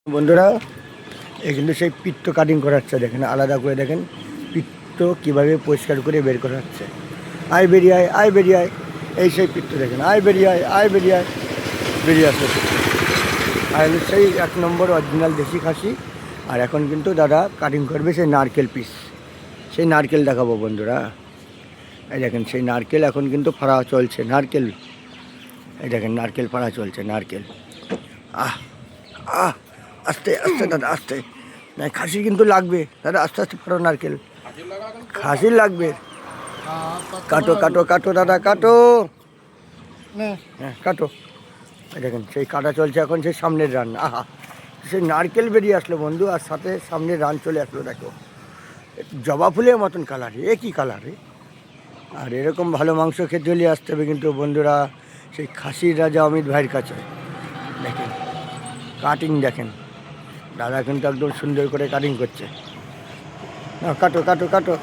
বন্ধুরা এগুলো সেই পিত্ত কাটিং করা হচ্ছে, দেখেন আলাদা করে, দেখেন পিত্ত কীভাবে পরিষ্কার করে বের করা হচ্ছে। আয় বেরিয়ে আয়, আয় বেরিয়ে আয়, এই সেই পিত্ত দেখেন, আয় বেরিয়ে আয়, আয় বেরিয়ে আয়, বেরিয়ে আসছে পিত্ত। আর সেই 1 নম্বর অরিজিনাল দেশি খাসি। আর এখন কিন্তু দাদা কাটিং করবে সেই নারকেল পিস, সেই নারকেল দেখাবো বন্ধুরা। এই দেখেন সেই নারকেল এখন কিন্তু ফাড়া চলছে, নারকেল, এই দেখেন নারকেল ফাড়া চলছে, নারকেল। আহ আহ আস্তে আস্তে দাদা, আস্তে, না খাসি কিন্তু লাগবে দাদা, আস্তে আস্তে ফাড়ো নারকেল, খাসির লাগবে। কাটো কাটো কাটো দাদা, কাটো, হ্যাঁ কাটো। দেখেন সেই কাটা চলছে এখন, সেই সামনের রান। আহা, সেই নারকেল বেরিয়ে আসলো বন্ধু, আর সাথে সামনের রান চলে আসলো। দেখো জবা ফুলের মতন কালার, এ কী কালার রে! আর এরকম ভালো মাংস খেতে হলে আসতে হবে কিন্তু বন্ধুরা সেই খাসির রাজা অমিত ভাইয়ের কাছে। দেখেন কাটিং, দেখেন দাদা কিন্তু একদম সুন্দর করে কাটিং করছে। কাটো কাটো কাটো।